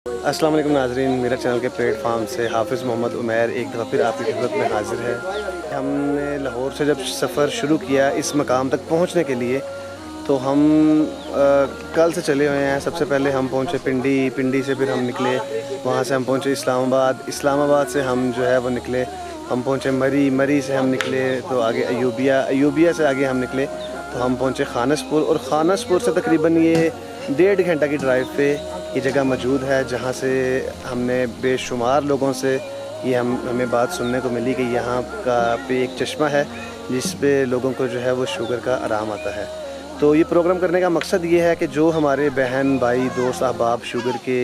अस्सलाम वालेकुम नाज़रीन, मेरा चैनल के प्लेटफार्म से हाफिज़ मोहम्मद उमैर एक दफ़ा फिर आपकी खिदमत में हाज़िर है। हमने लाहौर से जब सफ़र शुरू किया इस मकाम तक पहुंचने के लिए, तो हम कल से चले हुए हैं। सबसे पहले हम पहुंचे पिंडी से फिर हम निकले, वहां से हम पहुंचे इस्लामाबाद से हम जो है वो निकले, हम पहुंचे मरी से हम निकले तो आगे अयूबिया से आगे हम निकले तो हम पहुंचे खानसपुर, और खानसपुर से तकरीबन ये 1.5 घंटा की ड्राइव पे ये जगह मौजूद है, जहाँ से हमने बेशुमार लोगों से ये हमें बात सुनने को मिली कि यहाँ का पे एक चश्मा है जिस पे लोगों को जो है वो शुगर का आराम आता है। तो ये प्रोग्राम करने का मकसद ये है कि जो हमारे बहन भाई दोस्त अहबाब शुगर के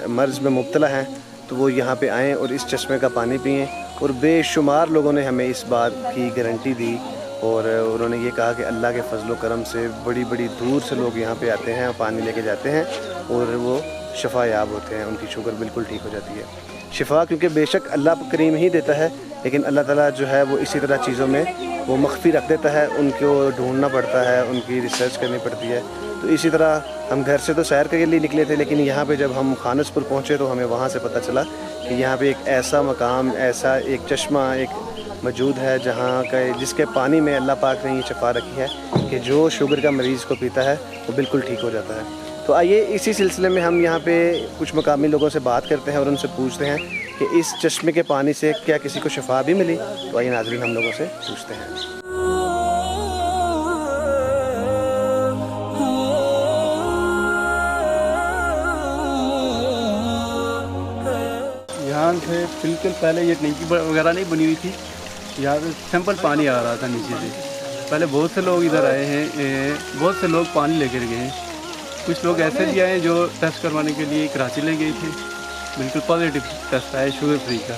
मर्ज़ में मुब्तला हैं तो वो यहाँ पे आएँ और इस चश्मे का पानी पिएँ। और बेशुमार लोगों ने हमें इस बात की गारंटी दी और उन्होंने ये कहा कि अल्लाह के फजल करम से बड़ी दूर से लोग यहाँ पे आते हैं, पानी लेके जाते हैं और वो शफा याब होते हैं, उनकी शुगर बिल्कुल ठीक हो जाती है। शिफा क्योंकि बेशक अल्लाह करीम ही देता है, लेकिन अल्लाह ताला जो है वो इसी तरह चीज़ों में वो मख्फी रख देता है, उनको ढूंढना पड़ता है, उनकी रिसर्च करनी पड़ती है। तो इसी तरह हम घर से तो सैर के लिए निकले थे, लेकिन यहाँ पे जब हम खानसपुर पहुँचे तो हमें वहाँ से पता चला कि यहाँ पे एक ऐसा मकाम, ऐसा एक चश्मा मौजूद है जहाँ का जिसके पानी में अल्लाह पाक ने ये शफा रखी है कि जो शुगर का मरीज़ को पीता है वो बिल्कुल ठीक हो जाता है। तो आइए इसी सिलसिले में हम यहाँ पे कुछ मकामी लोगों से बात करते हैं और उनसे पूछते हैं कि इस चश्मे के पानी से क्या किसी को शफा भी मिली। तो आइए नाज़रीन हम लोगों से पूछते हैं। यहाँ से बिल्कुल पहले ये टंकी वगैरह नहीं बनी हुई थी, यहाँ से सिंपल पानी आ रहा था नीचे से। पहले बहुत से लोग इधर आए हैं, बहुत से लोग पानी लेकर गए हैं। कुछ लोग ऐसे भी आए जो टेस्ट करवाने के लिए कराची ले गए थे, बिल्कुल पॉजिटिव टेस्ट आया शुगर फ्री का।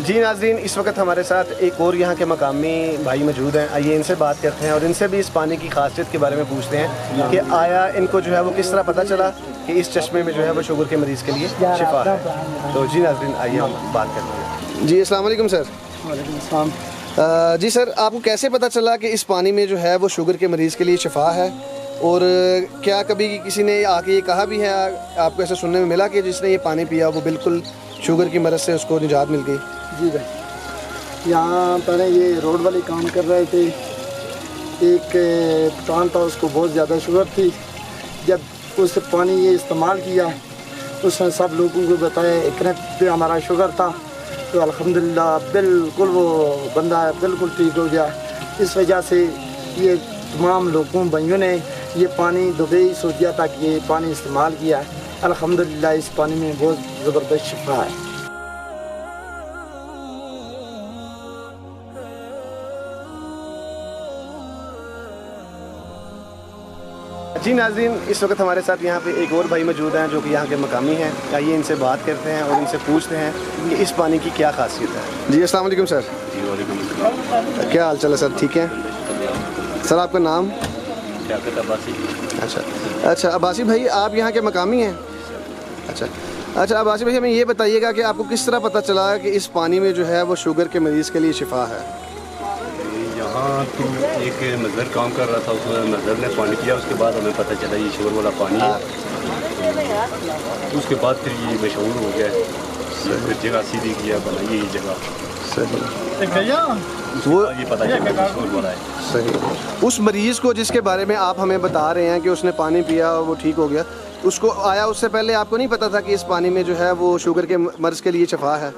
जी नाज़रीन, इस वक्त हमारे साथ एक और यहाँ के मकामी भाई मौजूद हैं। आइए इनसे बात करते हैं और इनसे भी इस पानी की खासियत के बारे में पूछते हैं कि आया इनको जो है वो किस तरह पता चला कि इस चश्मे में जो है वो शुगर के मरीज़ के लिए शिफा है। तो जी नाज़रीन आइए हम बात करते हैं। जी अस्सलाम वालेकुम सर। वालेकुम अस्सलाम। जी सर, आपको कैसे पता चला कि इस पानी में जो है वो शुगर के मरीज़ के लिए शिफा है, और क्या कभी किसी ने आके ये कहा भी है, आपको ऐसा सुनने में मिला कि जिसने ये पानी पिया वो बिल्कुल शुगर की मरज़ से उसको निजात मिल गई? जी भाई, यहाँ पहले ये रोड वाले काम कर रहे थे, एक दुकान था उसको बहुत ज़्यादा शुगर थी। जब उस पानी ये इस्तेमाल किया उसने सब लोगों को बताया, इतने पे हमारा शुगर था, तो अल्हम्दुलिल्लाह बिल्कुल वो बंदा बिल्कुल ठीक हो गया। इस वजह से ये तमाम लोगों भाइयों ने ये पानी दुबई सोचा था कि ये पानी इस्तेमाल किया। अल्हम्दुलिल्लाह इस पानी में बहुत ज़बरदस्त शिफा है। जी नाज़रीन, इस वक्त हमारे साथ यहाँ पे एक और भाई मौजूद हैं जो कि यहाँ के मकामी हैं। आइए इनसे बात करते हैं और इनसे पूछते हैं कि इस पानी की क्या खासियत है। जी अस्सलाम वालेकुम सर। जी वालेकुम अस्सलाम। क्या हाल चाल है सर? ठीक है सर। आपका नाम? अब्बासी। अच्छा अब्बासी भाई, आप यहाँ के मकामी हैं? अच्छा अब्बासी भाई, हमें ये बताइएगा कि आपको किस तरह पता चला कि इस पानी में जो है वो शुगर के मरीज़ के लिए शिफा है? यहाँ तो एक मज़दूर काम कर रहा था, उस मज़दूर ने पानी पिया, उसके बाद हमें पता चला ये शुगर वाला पानी है। उसके बाद फिर ये मशहूर हो गया, फिर जगह सीधी किया, बनाई ये जगह। वो ये पता चला शुगर वाला है। सही। उस मरीज़ को जिसके बारे में आप हमें बता रहे हैं कि उसने पानी पिया वो ठीक हो गया, उसको आया उससे पहले आपको नहीं पता था कि इस पानी में जो है वो शुगर के मर्ज़ के लिए शिफा है?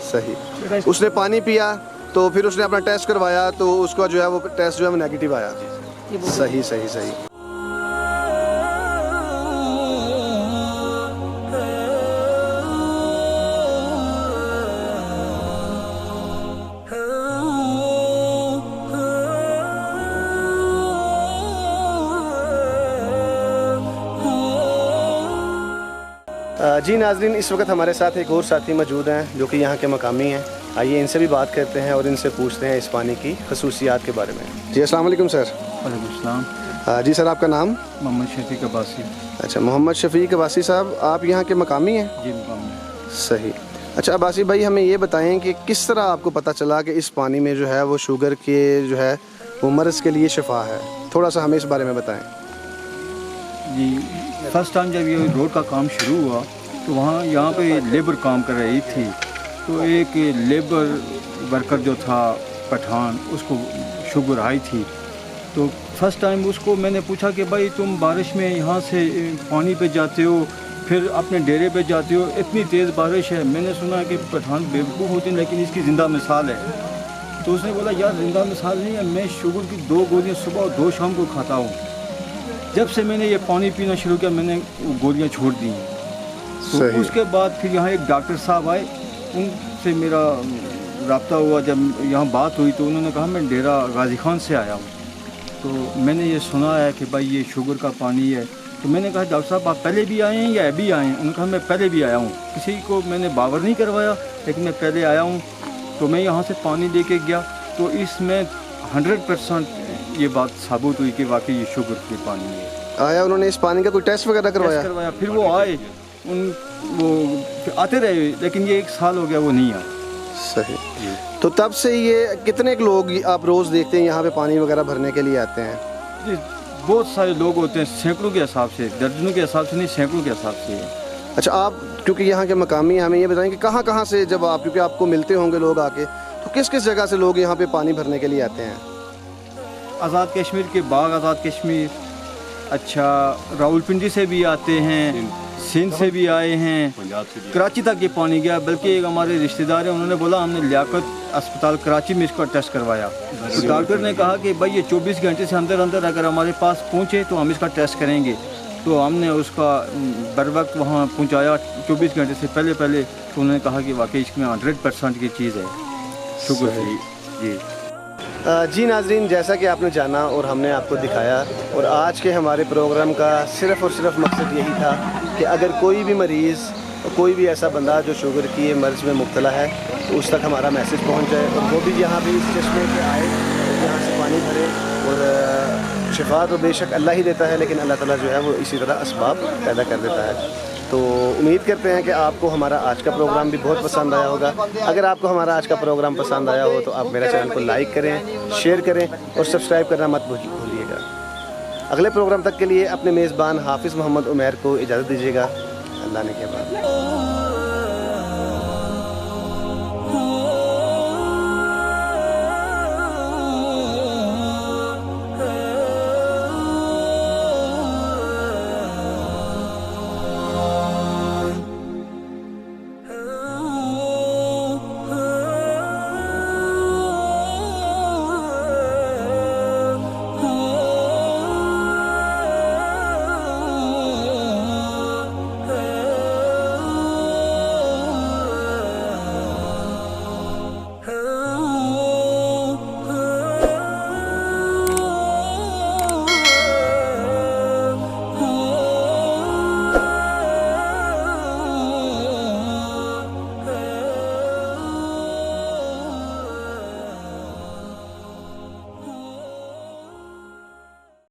सही। उसने पानी पिया तो फिर उसने अपना टेस्ट करवाया तो उसका जो है वो टेस्ट जो है वो नेगेटिव आया। सही। जी नाज़रीन, इस वक्त हमारे साथ एक और साथी मौजूद हैं जो कि यहाँ के मकामी हैं। आइए इनसे भी बात करते हैं और इनसे पूछते हैं इस पानी की खसूसियात के बारे में। जी अस्सलाम वालेकुम सर। वालेकुम अस्सलाम। जी सर, आपका नाम? मोहम्मद शफीक अब्बासी। अच्छा मोहम्मद शफीक अब्बासी साहब, आप यहाँ के मकामी हैं? जी मुकामी। सही। अच्छा अब्बासी भाई, हमें ये बताएं कि किस तरह आपको पता चला कि इस पानी में जो है वो शुगर के जो है वो मर्ज़ के लिए शिफा है? थोड़ा सा हमें इस बारे में बताएं। जी फर्स्ट टाइम जब ये रोड का काम शुरू हुआ तो वहाँ यहाँ पे लेबर काम कर रही थी, तो एक लेबर वर्कर जो था पठान, उसको शुगर हाई थी। तो फर्स्ट टाइम उसको मैंने पूछा कि भाई तुम बारिश में यहाँ से पानी पे जाते हो, फिर अपने डेरे पे जाते हो, इतनी तेज़ बारिश है, मैंने सुना कि पठान बेवकूफ़ होते हैं लेकिन इसकी ज़िंदा मिसाल है। तो उसने बोला यार ज़िंदा मिसाल नहीं है, मैं शुगर की 2 गोलियाँ सुबह और 2 शाम को खाता हूँ। जब से मैंने ये पानी पीना शुरू किया मैंने गोलियाँ छोड़ दी। तो उसके बाद फिर यहाँ एक डॉक्टर साहब आए, उनसे मेरा रब्ता हुआ। जब यहाँ बात हुई तो उन्होंने कहा मैं डेरा गाजी खान से आया हूँ, तो मैंने ये सुना है कि भाई ये शुगर का पानी है। तो मैंने कहा डॉक्टर साहब आप पहले भी आए हैं या अभी आए हैं? उन्होंने कहा मैं पहले भी आया हूँ, किसी को मैंने बावर नहीं करवाया लेकिन मैं पहले आया हूँ। तो मैं यहाँ से पानी लेके गया तो इसमें 100% ये बात साबित हुई कि वाकई ये शुगर के पानी है। आया उन्होंने इस पानी का कोई टेस्ट वगैरह करवाया? फिर वो आए, वो आते रहे लेकिन ये 1 साल हो गया वो नहीं आए। सही। तो तब से ये कितने लोग आप रोज़ देखते हैं यहाँ पे पानी वगैरह भरने के लिए आते हैं? जी बहुत सारे लोग होते हैं, सैकड़ों के हिसाब से, दर्जनों के हिसाब से नहीं, सैकड़ों के हिसाब से। अच्छा, आप क्योंकि यहाँ के मकामी, हमें ये बताएं कि कहाँ से जब आप, क्योंकि आपको मिलते होंगे लोग आके, तो किस किस जगह से लोग यहाँ पे पानी भरने के लिए आते हैं? आज़ाद कश्मीर के बाग आज़ाद कश्मीर, अच्छा रावलपिंडी से भी आते हैं, सिंध से भी आए हैं, कराची तक ये पानी गया। बल्कि एक हमारे रिश्तेदार हैं, उन्होंने बोला हमने लियाकत अस्पताल कराची में इसका टेस्ट करवाया, तो डॉक्टर ने कहा कि भाई ये 24 घंटे से अंदर अंदर अगर हमारे पास पहुँचे तो हम इसका टेस्ट करेंगे। तो हमने उसका बर वक्त वहाँ पहुँचाया 24 घंटे से पहले। तो उन्होंने कहा कि वाकई इसमें 100% की चीज़ है शुगर फ्री। जी जी नाजरीन, जैसा कि आपने जाना और हमने आपको दिखाया, और आज के हमारे प्रोग्राम का सिर्फ़ और सिर्फ मकसद यही था कि अगर कोई भी मरीज़, कोई भी ऐसा बंदा जो शुगर की मर्ज़ में मुब्तला है, तो उस तक हमारा मैसेज पहुंच जाए और वो भी यहाँ भी इस चश्मे पे आए, यहाँ से पानी भरे। और शिफा तो बेशक अल्लाह ही देता है, लेकिन अल्लाह ताला जो है वो इसी तरह असबाब पैदा कर देता है। तो उम्मीद करते हैं कि आपको हमारा आज का प्रोग्राम भी बहुत पसंद आया होगा। अगर आपको हमारा आज का प्रोग्राम पसंद आया हो तो आप मेरे चैनल को लाइक करें, शेयर करें और सब्सक्राइब करना मत भूलिएगा। अगले प्रोग्राम तक के लिए अपने मेज़बान हाफिज़ मोहम्मद उमैर को इजाज़त दीजिएगा। अल्लाह ने के बाद।